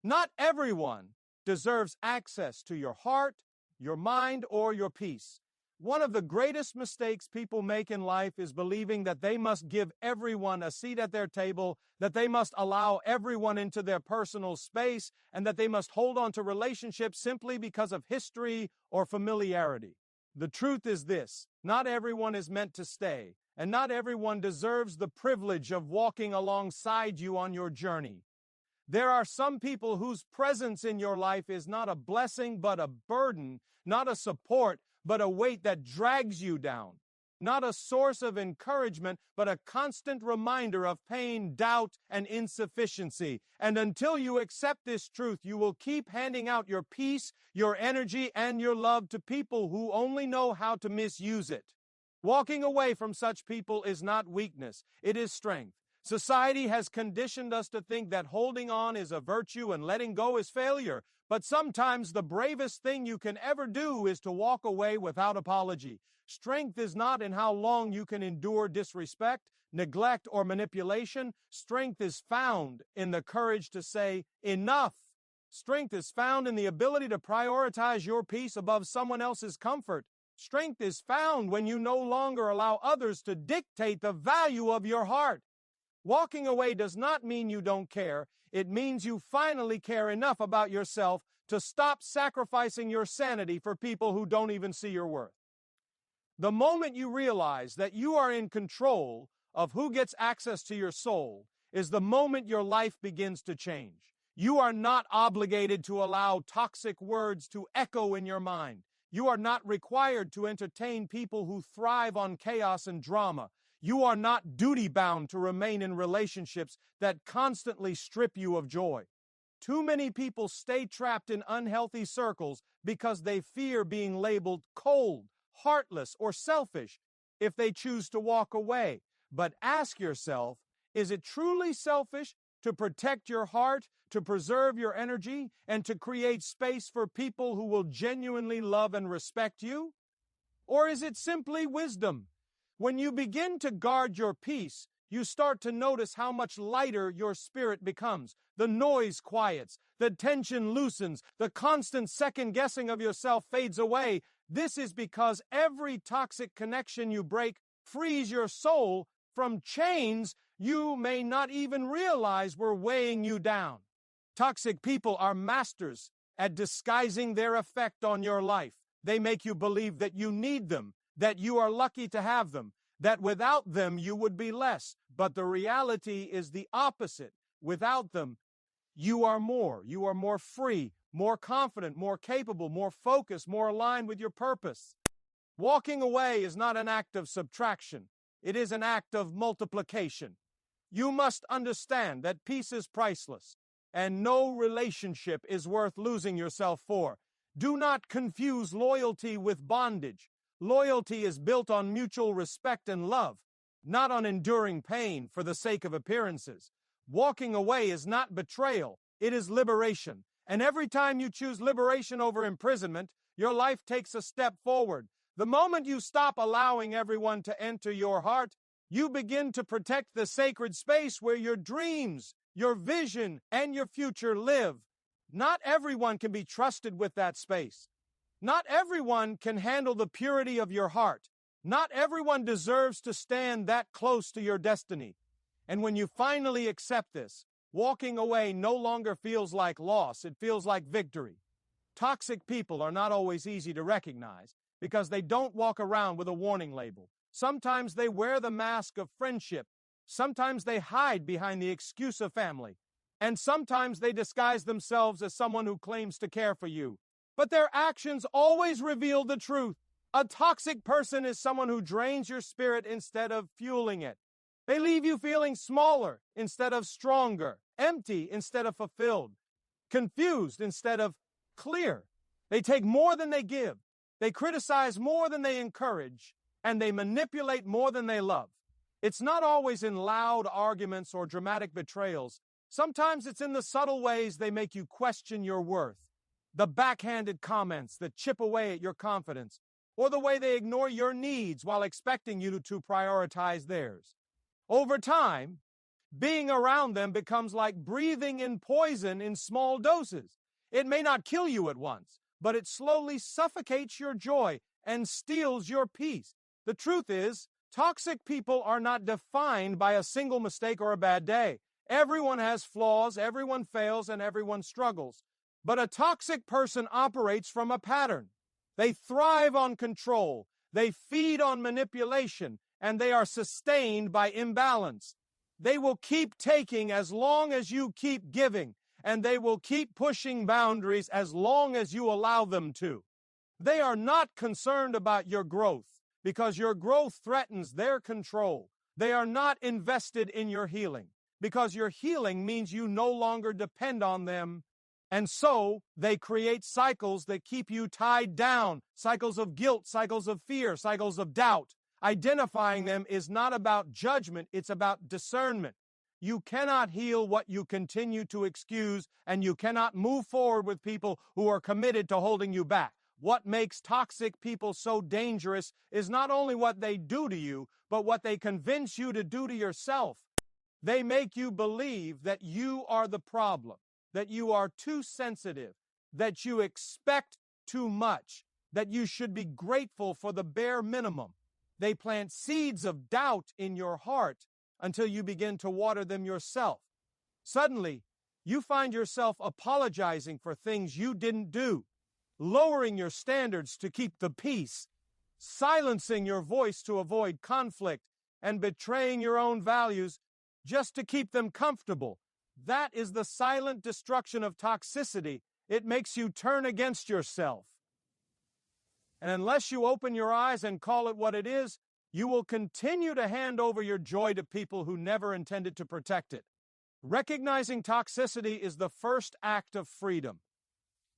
Not everyone deserves access to your heart, your mind, or your peace. One of the greatest mistakes people make in life is believing that they must give everyone a seat at their table, that they must allow everyone into their personal space, and that they must hold on to relationships simply because of history or familiarity. The truth is this: not everyone is meant to stay, and not everyone deserves the privilege of walking alongside you on your journey. There are some people whose presence in your life is not a blessing but a burden, not a support but a weight that drags you down, not a source of encouragement but a constant reminder of pain, doubt, and insufficiency. And until you accept this truth, you will keep handing out your peace, your energy, and your love to people who only know how to misuse it. Walking away from such people is not weakness, it is strength. Society has conditioned us to think that holding on is a virtue and letting go is failure. But sometimes the bravest thing you can ever do is to walk away without apology. Strength is not in how long you can endure disrespect, neglect, or manipulation. Strength is found in the courage to say, enough. Strength is found in the ability to prioritize your peace above someone else's comfort. Strength is found when you no longer allow others to dictate the value of your heart. Walking away does not mean you don't care. It means you finally care enough about yourself to stop sacrificing your sanity for people who don't even see your worth. The moment you realize that you are in control of who gets access to your soul is the moment your life begins to change. You are not obligated to allow toxic words to echo in your mind. You are not required to entertain people who thrive on chaos and drama. You are not duty-bound to remain in relationships that constantly strip you of joy. Too many people stay trapped in unhealthy circles because they fear being labeled cold, heartless, or selfish if they choose to walk away. But ask yourself, is it truly selfish to protect your heart, to preserve your energy, and to create space for people who will genuinely love and respect you? Or is it simply wisdom? When you begin to guard your peace, you start to notice how much lighter your spirit becomes. The noise quiets, the tension loosens, the constant second-guessing of yourself fades away. This is because every toxic connection you break frees your soul from chains you may not even realize were weighing you down. Toxic people are masters at disguising their effect on your life. They make you believe that you need them, that you are lucky to have them, that without them you would be less. But the reality is the opposite. Without them, you are more. You are more free, more confident, more capable, more focused, more aligned with your purpose. Walking away is not an act of subtraction. It is an act of multiplication. You must understand that peace is priceless, and no relationship is worth losing yourself for. Do not confuse loyalty with bondage. Loyalty is built on mutual respect and love, not on enduring pain for the sake of appearances. Walking away is not betrayal, it is liberation. And every time you choose liberation over imprisonment, your life takes a step forward. The moment you stop allowing everyone to enter your heart, you begin to protect the sacred space where your dreams, your vision, and your future live. Not everyone can be trusted with that space. Not everyone can handle the purity of your heart. Not everyone deserves to stand that close to your destiny. And when you finally accept this, walking away no longer feels like loss, it feels like victory. Toxic people are not always easy to recognize because they don't walk around with a warning label. Sometimes they wear the mask of friendship. Sometimes they hide behind the excuse of family. And sometimes they disguise themselves as someone who claims to care for you. But their actions always reveal the truth. A toxic person is someone who drains your spirit instead of fueling it. They leave you feeling smaller instead of stronger, empty instead of fulfilled, confused instead of clear. They take more than they give. They criticize more than they encourage, and they manipulate more than they love. It's not always in loud arguments or dramatic betrayals. Sometimes it's in the subtle ways they make you question your worth. The backhanded comments that chip away at your confidence, or the way they ignore your needs while expecting you to prioritize theirs. Over time, Being around them becomes like breathing in poison in small doses. It may not kill you at once, but it slowly suffocates your joy and steals your peace. The truth is, toxic people are not defined by a single mistake or a bad day. Everyone has flaws, everyone fails, and everyone struggles. But a toxic person operates from a pattern. They thrive on control, they feed on manipulation, and they are sustained by imbalance. They will keep taking as long as you keep giving, and they will keep pushing boundaries as long as you allow them to. They are not concerned about your growth because your growth threatens their control. They are not invested in your healing because your healing means you no longer depend on them. And so they create cycles that keep you tied down, cycles of guilt, cycles of fear, cycles of doubt. Identifying them is not about judgment, it's about discernment. You cannot heal what you continue to excuse, and you cannot move forward with people who are committed to holding you back. What makes toxic people so dangerous is not only what they do to you, but what they convince you to do to yourself. They make you believe that you are the problem, that you are too sensitive, that you expect too much, that you should be grateful for the bare minimum. They plant seeds of doubt in your heart until you begin to water them yourself. Suddenly, you find yourself apologizing for things you didn't do, lowering your standards to keep the peace, silencing your voice to avoid conflict, and betraying your own values just to keep them comfortable. That is the silent destruction of toxicity. It makes you turn against yourself. And unless you open your eyes and call it what it is, you will continue to hand over your joy to people who never intended to protect it. Recognizing toxicity is the first act of freedom.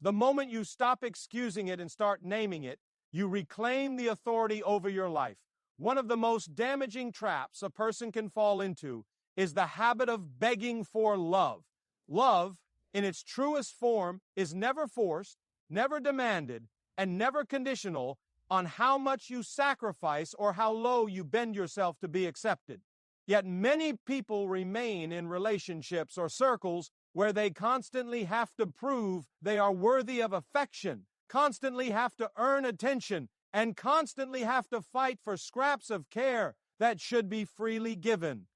The moment you stop excusing it and start naming it, you reclaim the authority over your life. One of the most damaging traps a person can fall into is the habit of begging for love. Love, in its truest form, is never forced, never demanded, and never conditional on how much you sacrifice or how low you bend yourself to be accepted. Yet many people remain in relationships or circles where they constantly have to prove they are worthy of affection, constantly have to earn attention, and constantly have to fight for scraps of care that should be freely given.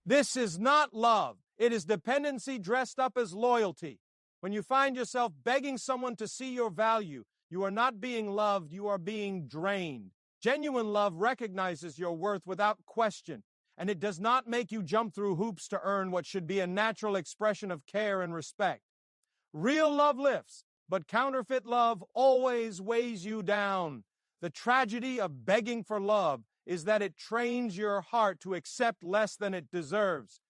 This is not love. It is dependency dressed up as loyalty. When you find yourself begging someone to see your value, you are not being loved, you are being drained. Genuine love recognizes your worth without question, and it does not make you jump through hoops to earn what should be a natural expression of care and respect. Real love lifts, but counterfeit love always weighs you down. The tragedy of begging for love is that it trains your heart to accept less than it deserves.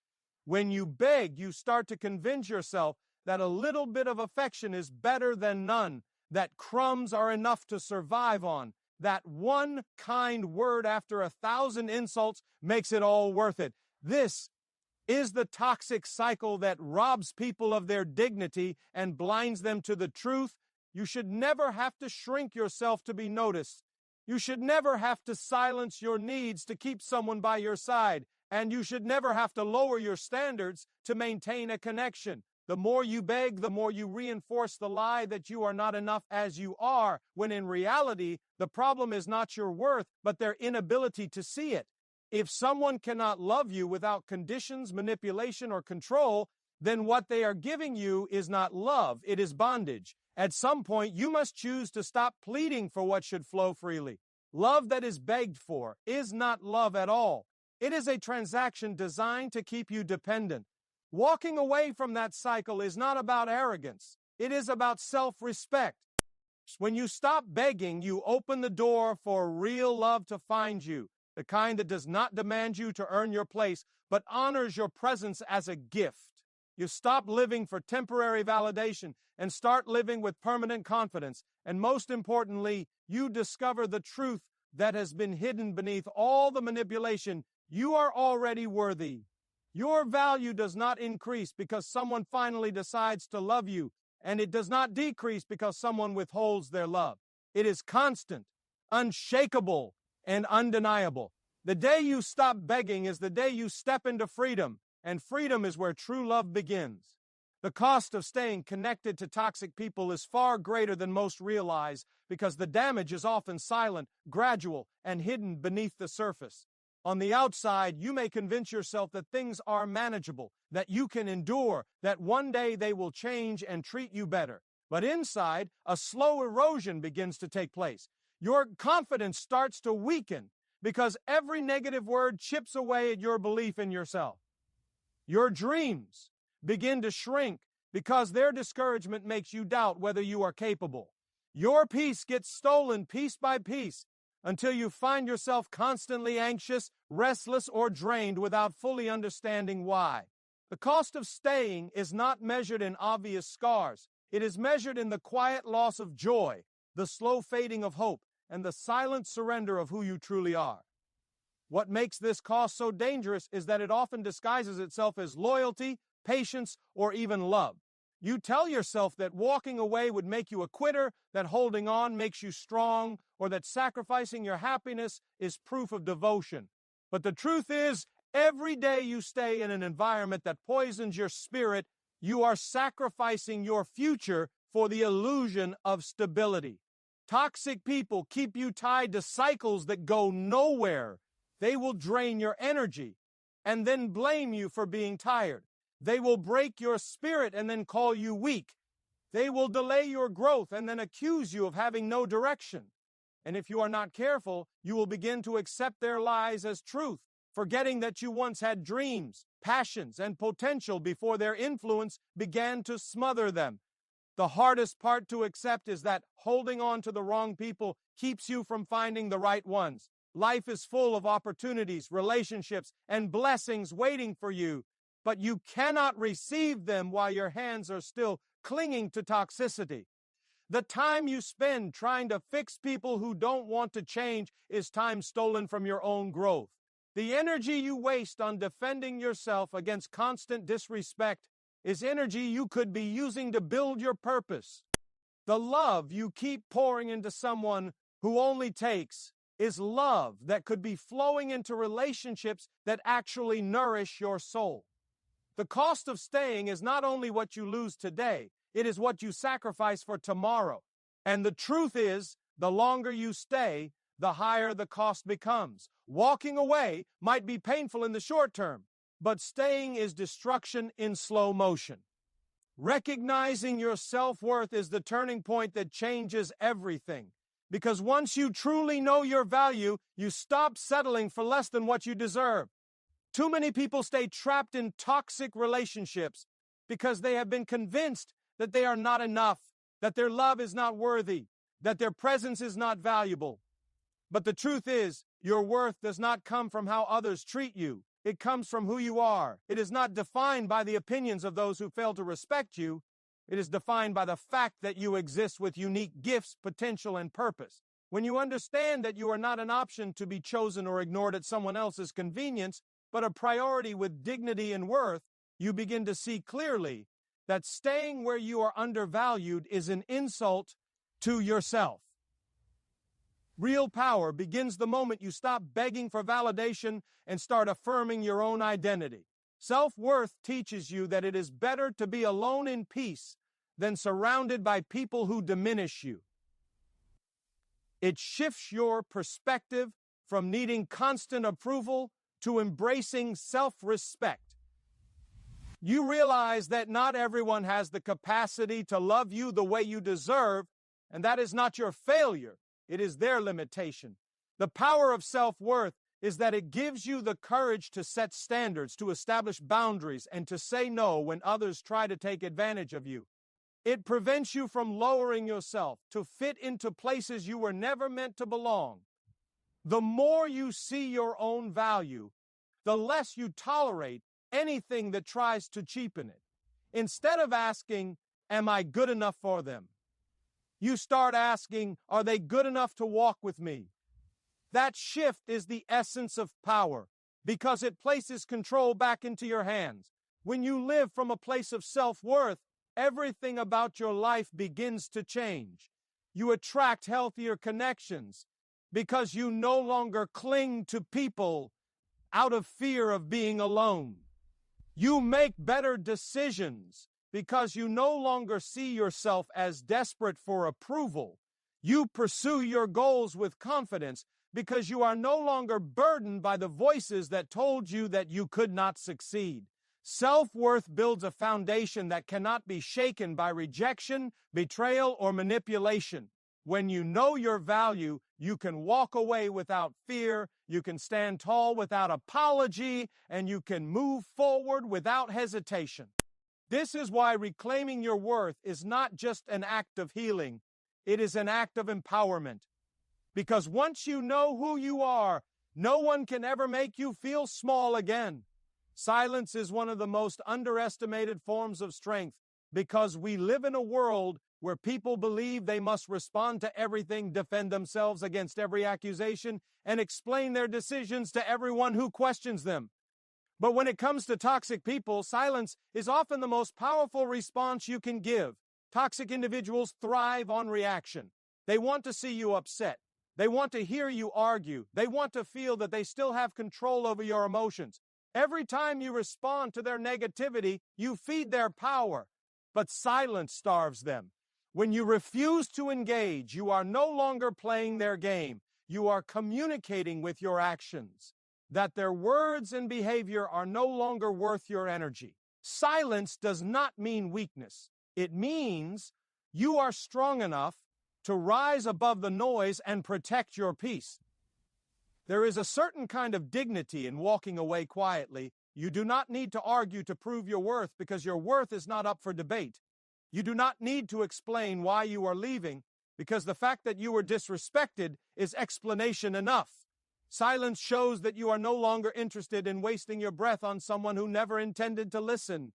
When you beg, you start to convince yourself that a little bit of affection is better than none, that crumbs are enough to survive on, that one kind word after 1,000 insults makes it all worth it. This is the toxic cycle that robs people of their dignity and blinds them to the truth. You should never have to shrink yourself to be noticed. You should never have to silence your needs to keep someone by your side. And you should never have to lower your standards to maintain a connection. The more you beg, the more you reinforce the lie that you are not enough as you are, when in reality, the problem is not your worth, but their inability to see it. If someone cannot love you without conditions, manipulation, or control, then what they are giving you is not love, it is bondage. At some point, you must choose to stop pleading for what should flow freely. Love that is begged for is not love at all. It is a transaction designed to keep you dependent. Walking away from that cycle is not about arrogance. It is about self-respect. When you stop begging, you open the door for real love to find you, the kind that does not demand you to earn your place, but honors your presence as a gift. You stop living for temporary validation and start living with permanent confidence. And most importantly, you discover the truth that has been hidden beneath all the manipulation. You are already worthy. Your value does not increase because someone finally decides to love you, and it does not decrease because someone withholds their love. It is constant, unshakable, and undeniable. The day you stop begging is the day you step into freedom. and freedom is where true love begins. The cost of staying connected to toxic people is far greater than most realize because the damage is often silent, gradual, and hidden beneath the surface. On the outside, you may convince yourself that things are manageable, that you can endure, that one day they will change and treat you better. But inside, a slow erosion begins to take place. Your confidence starts to weaken because every negative word chips away at your belief in yourself. Your dreams begin to shrink because their discouragement makes you doubt whether you are capable. Your peace gets stolen piece by piece until you find yourself constantly anxious, restless, or drained without fully understanding why. The cost of staying is not measured in obvious scars. It is measured in the quiet loss of joy, the slow fading of hope, and the silent surrender of who you truly are. What makes this cost so dangerous is that it often disguises itself as loyalty, patience, or even love. You tell yourself that walking away would make you a quitter, that holding on makes you strong, or that sacrificing your happiness is proof of devotion. But the truth is, every day you stay in an environment that poisons your spirit, you are sacrificing your future for the illusion of stability. Toxic people keep you tied to cycles that go nowhere. They will drain your energy and then blame you for being tired. They will break your spirit and then call you weak. They will delay your growth and then accuse you of having no direction. And if you are not careful, you will begin to accept their lies as truth, forgetting that you once had dreams, passions, and potential before their influence began to smother them. The hardest part to accept is that holding on to the wrong people keeps you from finding the right ones. Life is full of opportunities, relationships, and blessings waiting for you, but you cannot receive them while your hands are still clinging to toxicity. The time you spend trying to fix people who don't want to change is time stolen from your own growth. The energy you waste on defending yourself against constant disrespect is energy you could be using to build your purpose. The love you keep pouring into someone who only takes is love that could be flowing into relationships that actually nourish your soul. The cost of staying is not only what you lose today, it is what you sacrifice for tomorrow. And the truth is, the longer you stay, the higher the cost becomes. Walking away might be painful in the short term, but staying is destruction in slow motion. Recognizing your self-worth is the turning point that changes everything. Because once you truly know your value, you stop settling for less than what you deserve. Too many people stay trapped in toxic relationships because they have been convinced that they are not enough, that their love is not worthy, that their presence is not valuable. But the truth is, your worth does not come from how others treat you. It comes from who you are. It is not defined by the opinions of those who fail to respect you. It is defined by the fact that you exist with unique gifts, potential, and purpose. When you understand that you are not an option to be chosen or ignored at someone else's convenience, but a priority with dignity and worth, you begin to see clearly that staying where you are undervalued is an insult to yourself. Real power begins the moment you stop begging for validation and start affirming your own identity. Self-worth teaches you that it is better to be alone in peace than surrounded by people who diminish you. It shifts your perspective from needing constant approval to embracing self-respect. You realize that not everyone has the capacity to love you the way you deserve, and that is not your failure. It is their limitation. The power of self-worth is that it gives you the courage to set standards, to establish boundaries, and to say no when others try to take advantage of you. It prevents you from lowering yourself to fit into places you were never meant to belong. The more you see your own value, the less you tolerate anything that tries to cheapen it. Instead of asking, "Am I good enough for them?" you start asking, "Are they good enough to walk with me?" That shift is the essence of power because it places control back into your hands. When you live from a place of self-worth, everything about your life begins to change. You attract healthier connections because you no longer cling to people out of fear of being alone. You make better decisions because you no longer see yourself as desperate for approval. You pursue your goals with confidence because you are no longer burdened by the voices that told you that you could not succeed. Self-worth builds a foundation that cannot be shaken by rejection, betrayal, or manipulation. When you know your value, you can walk away without fear, you can stand tall without apology, and you can move forward without hesitation. This is why reclaiming your worth is not just an act of healing, it is an act of empowerment. Because once you know who you are, no one can ever make you feel small again. Silence is one of the most underestimated forms of strength because we live in a world where people believe they must respond to everything, defend themselves against every accusation, and explain their decisions to everyone who questions them. But when it comes to toxic people, silence is often the most powerful response you can give. Toxic individuals thrive on reaction. They want to see you upset. They want to hear you argue. They want to feel that they still have control over your emotions. Every time you respond to their negativity, you feed their power. But silence starves them. When you refuse to engage, you are no longer playing their game. You are communicating with your actions that their words and behavior are no longer worth your energy. Silence does not mean weakness. It means you are strong enough to rise above the noise and protect your peace. There is a certain kind of dignity in walking away quietly. You do not need to argue to prove your worth because your worth is not up for debate. You do not need to explain why you are leaving because the fact that you were disrespected is explanation enough. Silence shows that you are no longer interested in wasting your breath on someone who never intended to listen.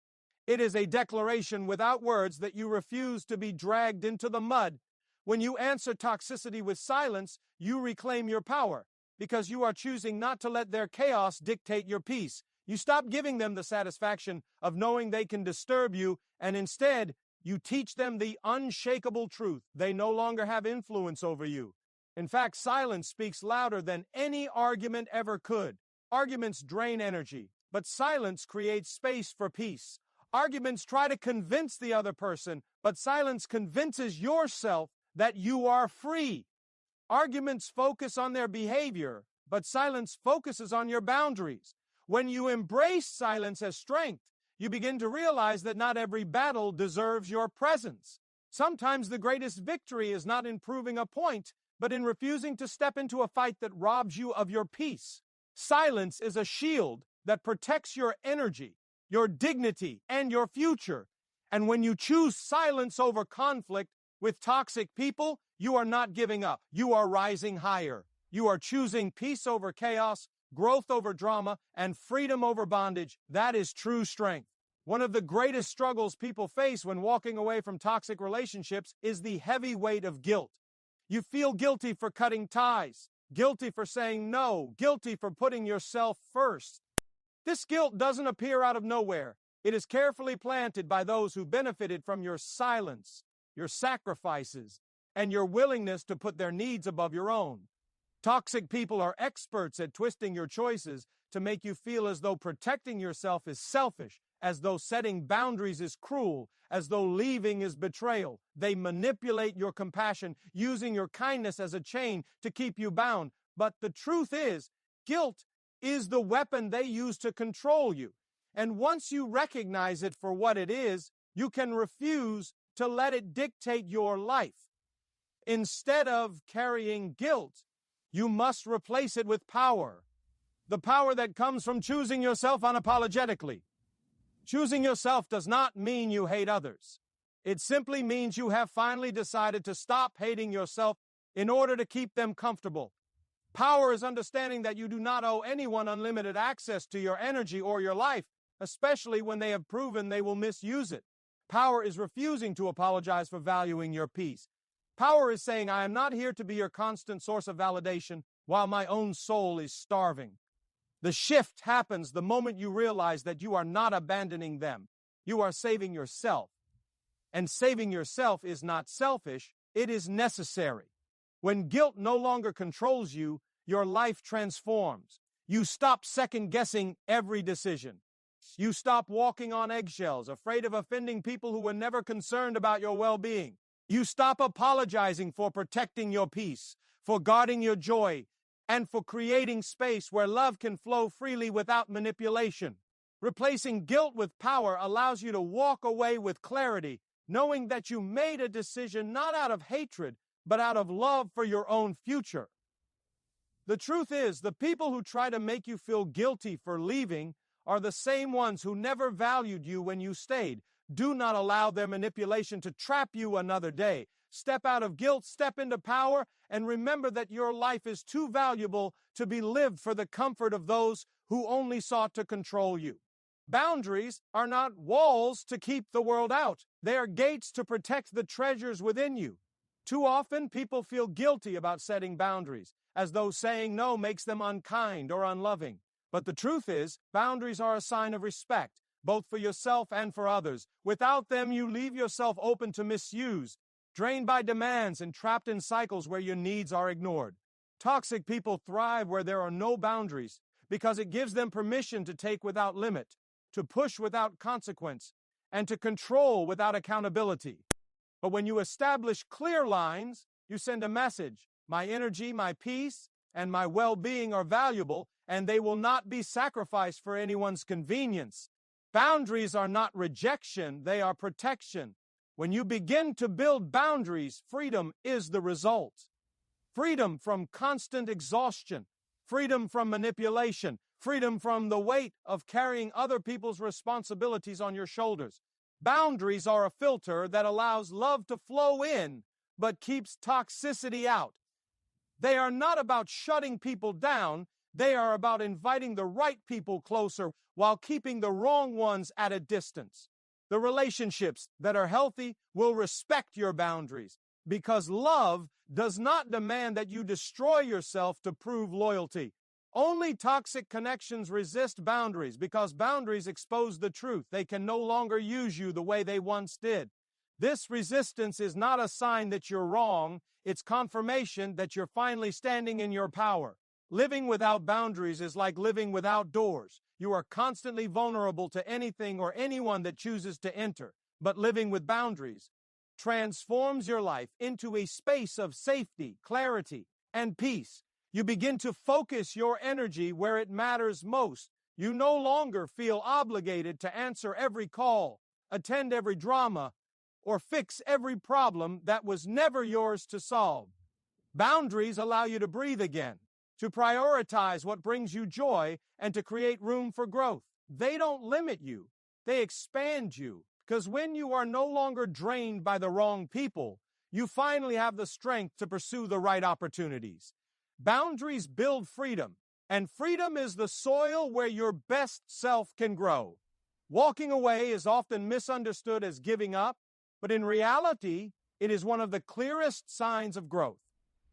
It is a declaration without words that you refuse to be dragged into the mud. When you answer toxicity with silence, you reclaim your power because you are choosing not to let their chaos dictate your peace. You stop giving them the satisfaction of knowing they can disturb you, and instead, you teach them the unshakable truth. They no longer have influence over you. In fact, silence speaks louder than any argument ever could. Arguments drain energy, but silence creates space for peace. Arguments try to convince the other person, but silence convinces yourself that you are free. Arguments focus on their behavior, but silence focuses on your boundaries. When you embrace silence as strength, you begin to realize that not every battle deserves your presence. Sometimes the greatest victory is not in proving a point, but in refusing to step into a fight that robs you of your peace. Silence is a shield that protects your energy, your dignity, and your future. And when you choose silence over conflict with toxic people, you are not giving up. You are rising higher. You are choosing peace over chaos, growth over drama, and freedom over bondage. That is true strength. One of the greatest struggles people face when walking away from toxic relationships is the heavy weight of guilt. You feel guilty for cutting ties, guilty for saying no, guilty for putting yourself first. This guilt doesn't appear out of nowhere. It is carefully planted by those who benefited from your silence, your sacrifices, and your willingness to put their needs above your own. Toxic people are experts at twisting your choices to make you feel as though protecting yourself is selfish, as though setting boundaries is cruel, as though leaving is betrayal. They manipulate your compassion, using your kindness as a chain to keep you bound. But the truth is, guilt is the weapon they use to control you. And once you recognize it for what it is, you can refuse to let it dictate your life. Instead of carrying guilt, you must replace it with power. The power that comes from choosing yourself unapologetically. Choosing yourself does not mean you hate others. It simply means you have finally decided to stop hating yourself in order to keep them comfortable. Power is understanding that you do not owe anyone unlimited access to your energy or your life, especially when they have proven they will misuse it. Power is refusing to apologize for valuing your peace. Power is saying, I am not here to be your constant source of validation while my own soul is starving. The shift happens the moment you realize that you are not abandoning them. You are saving yourself. And saving yourself is not selfish, it is necessary. When guilt no longer controls you, your life transforms. You stop second-guessing every decision. You stop walking on eggshells, afraid of offending people who were never concerned about your well-being. You stop apologizing for protecting your peace, for guarding your joy, and for creating space where love can flow freely without manipulation. Replacing guilt with power allows you to walk away with clarity, knowing that you made a decision not out of hatred, but out of love for your own future. The truth is, the people who try to make you feel guilty for leaving are the same ones who never valued you when you stayed. Do not allow their manipulation to trap you another day. Step out of guilt, step into power, and remember that your life is too valuable to be lived for the comfort of those who only sought to control you. Boundaries are not walls to keep the world out. They are gates to protect the treasures within you. Too often, people feel guilty about setting boundaries, as though saying no makes them unkind or unloving. But the truth is, boundaries are a sign of respect, both for yourself and for others. Without them, you leave yourself open to misuse, drained by demands and trapped in cycles where your needs are ignored. Toxic people thrive where there are no boundaries because it gives them permission to take without limit, to push without consequence, and to control without accountability. But when you establish clear lines, you send a message. My energy, my peace, and my well-being are valuable, and they will not be sacrificed for anyone's convenience. Boundaries are not rejection, they are protection. When you begin to build boundaries, freedom is the result. Freedom from constant exhaustion, freedom from manipulation, freedom from the weight of carrying other people's responsibilities on your shoulders. Boundaries are a filter that allows love to flow in, but keeps toxicity out. They are not about shutting people down, they are about inviting the right people closer while keeping the wrong ones at a distance. The relationships that are healthy will respect your boundaries because love does not demand that you destroy yourself to prove loyalty. Only toxic connections resist boundaries because boundaries expose the truth. They can no longer use you the way they once did. This resistance is not a sign that you're wrong. It's confirmation that you're finally standing in your power. Living without boundaries is like living without doors. You are constantly vulnerable to anything or anyone that chooses to enter. But living with boundaries transforms your life into a space of safety, clarity, and peace. You begin to focus your energy where it matters most. You no longer feel obligated to answer every call, attend every drama, or fix every problem that was never yours to solve. Boundaries allow you to breathe again, to prioritize what brings you joy, and to create room for growth. They don't limit you, they expand you, because when you are no longer drained by the wrong people, you finally have the strength to pursue the right opportunities. Boundaries build freedom, and freedom is the soil where your best self can grow. Walking away is often misunderstood as giving up, but in reality, it is one of the clearest signs of growth.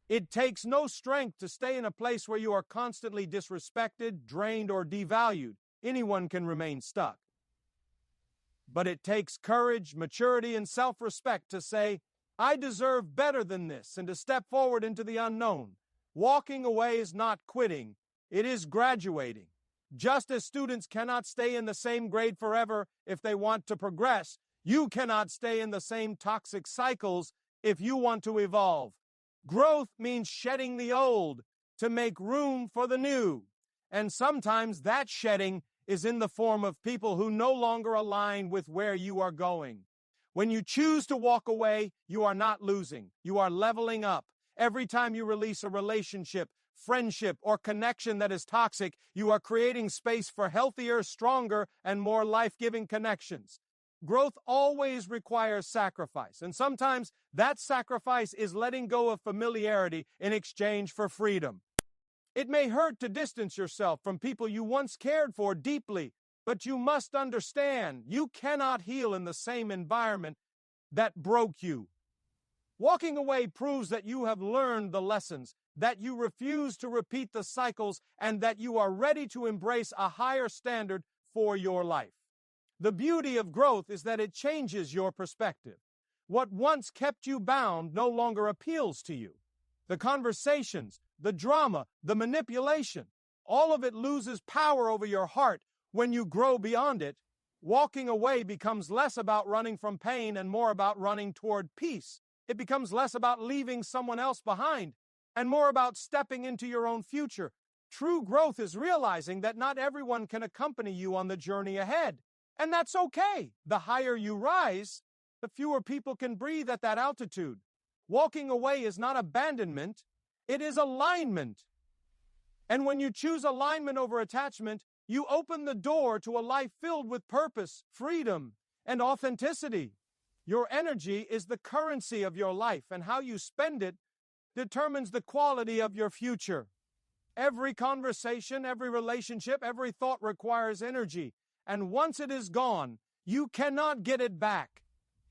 It takes no strength to stay in a place where you are constantly disrespected, drained, or devalued. Anyone can remain stuck. But it takes courage, maturity, and self-respect to say, I deserve better than this, and to step forward into the unknown. Walking away is not quitting, it is graduating. Just as students cannot stay in the same grade forever if they want to progress, you cannot stay in the same toxic cycles if you want to evolve. Growth means shedding the old to make room for the new. And sometimes that shedding is in the form of people who no longer align with where you are going. When you choose to walk away, you are not losing. You are leveling up. Every time you release a relationship, friendship, or connection that is toxic, you are creating space for healthier, stronger, and more life-giving connections. Growth always requires sacrifice, and sometimes that sacrifice is letting go of familiarity in exchange for freedom. It may hurt to distance yourself from people you once cared for deeply, but you must understand you cannot heal in the same environment that broke you. Walking away proves that you have learned the lessons, that you refuse to repeat the cycles, and that you are ready to embrace a higher standard for your life. The beauty of growth is that it changes your perspective. What once kept you bound no longer appeals to you. The conversations, the drama, the manipulation, all of it loses power over your heart When you grow beyond it, walking away becomes less about running from pain and more about running toward peace. It becomes less about leaving someone else behind and more about stepping into your own future. True growth is realizing that not everyone can accompany you on the journey ahead. And that's okay. The higher you rise, the fewer people can breathe at that altitude. Walking away is not abandonment, it is alignment. And when you choose alignment over attachment, you open the door to a life filled with purpose, freedom, and authenticity. Your energy is the currency of your life, and how you spend it determines the quality of your future. Every conversation, every relationship, every thought requires energy, and once it is gone, you cannot get it back.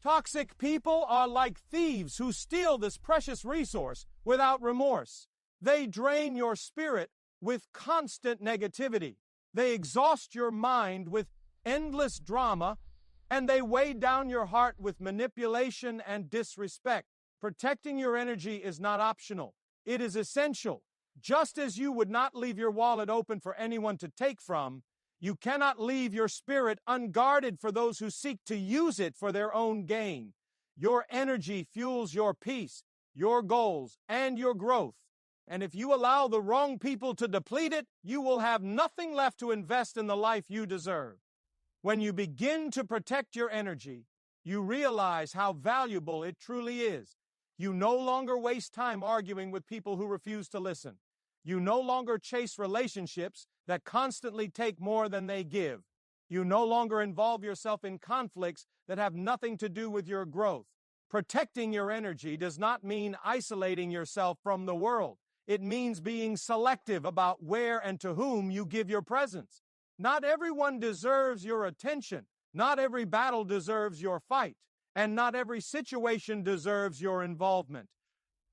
Toxic people are like thieves who steal this precious resource without remorse. They drain your spirit with constant negativity. They exhaust your mind with endless drama, and they weigh down your heart with manipulation and disrespect. Protecting your energy is not optional. It is essential. Just as you would not leave your wallet open for anyone to take from, you cannot leave your spirit unguarded for those who seek to use it for their own gain. Your energy fuels your peace, your goals, and your growth. And if you allow the wrong people to deplete it, you will have nothing left to invest in the life you deserve. When you begin to protect your energy, you realize how valuable it truly is. You no longer waste time arguing with people who refuse to listen. You no longer chase relationships that constantly take more than they give. You no longer involve yourself in conflicts that have nothing to do with your growth. Protecting your energy does not mean isolating yourself from the world. It means being selective about where and to whom you give your presence. Not everyone deserves your attention. Not every battle deserves your fight. And not every situation deserves your involvement.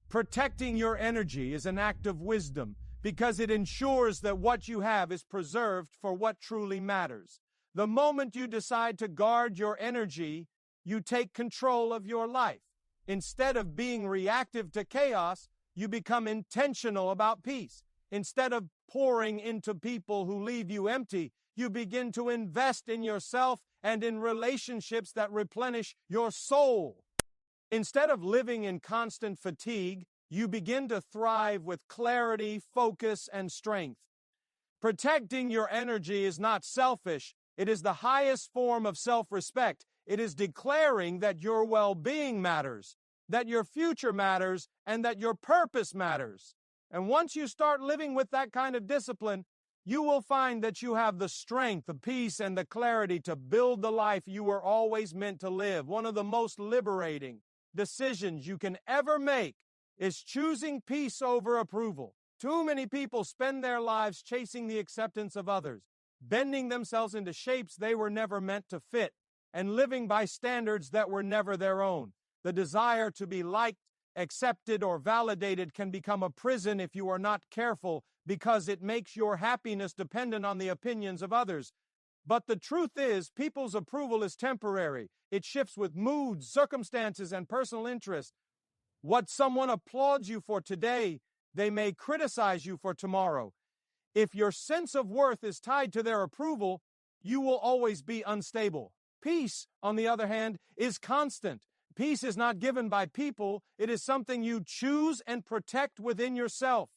Protecting your energy is an act of wisdom because it ensures that what you have is preserved for what truly matters. The moment you decide to guard your energy, you take control of your life. Instead of being reactive to chaos, you become intentional about peace. Instead of pouring into people who leave you empty, you begin to invest in yourself and in relationships that replenish your soul. Instead of living in constant fatigue, you begin to thrive with clarity, focus, and strength. Protecting your energy is not selfish. It is the highest form of self-respect. It is declaring that your well-being matters, that your future matters, and that your purpose matters. And once you start living with that kind of discipline, you will find that you have the strength, the peace, and the clarity to build the life you were always meant to live. One of the most liberating decisions you can ever make is choosing peace over approval. Too many people spend their lives chasing the acceptance of others, bending themselves into shapes they were never meant to fit, and living by standards that were never their own. The desire to be liked, accepted, or validated can become a prison if you are not careful, because it makes your happiness dependent on the opinions of others. But the truth is, people's approval is temporary. It shifts with moods, circumstances, and personal interest. What someone applauds you for today, they may criticize you for tomorrow. If your sense of worth is tied to their approval, you will always be unstable. Peace, on the other hand, is constant. Peace is not given by people. It is something you choose and protect within yourself.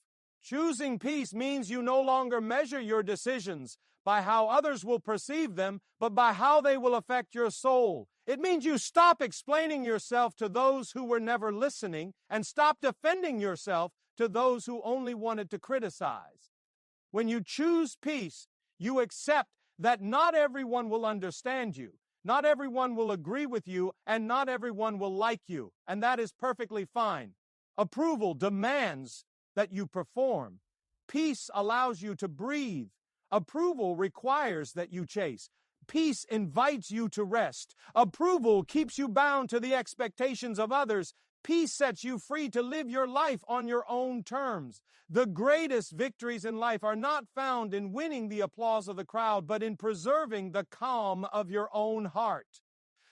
Choosing peace means you no longer measure your decisions by how others will perceive them, but by how they will affect your soul. It means you stop explaining yourself to those who were never listening and stop defending yourself to those who only wanted to criticize. When you choose peace, you accept that not everyone will understand you, not everyone will agree with you, and not everyone will like you, and that is perfectly fine. Approval demands that you perform. Peace allows you to breathe. Approval requires that you chase. Peace invites you to rest. Approval keeps you bound to the expectations of others. Peace sets you free to live your life on your own terms. The greatest victories in life are not found in winning the applause of the crowd, but in preserving the calm of your own heart.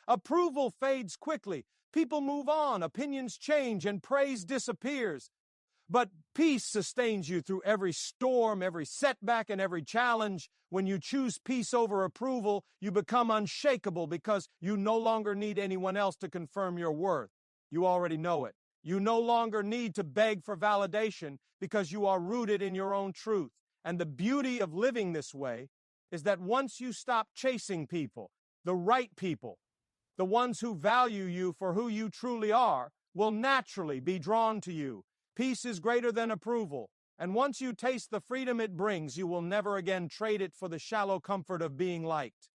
Approval fades quickly. People move on, opinions change, and praise disappears. But peace sustains you through every storm, every setback, and every challenge. When you choose peace over approval, you become unshakable because you no longer need anyone else to confirm your worth. You already know it. You no longer need to beg for validation because you are rooted in your own truth. And the beauty of living this way is that once you stop chasing people, the right people, the ones who value you for who you truly are, will naturally be drawn to you. Peace is greater than approval, and once you taste the freedom it brings, you will never again trade it for the shallow comfort of being liked.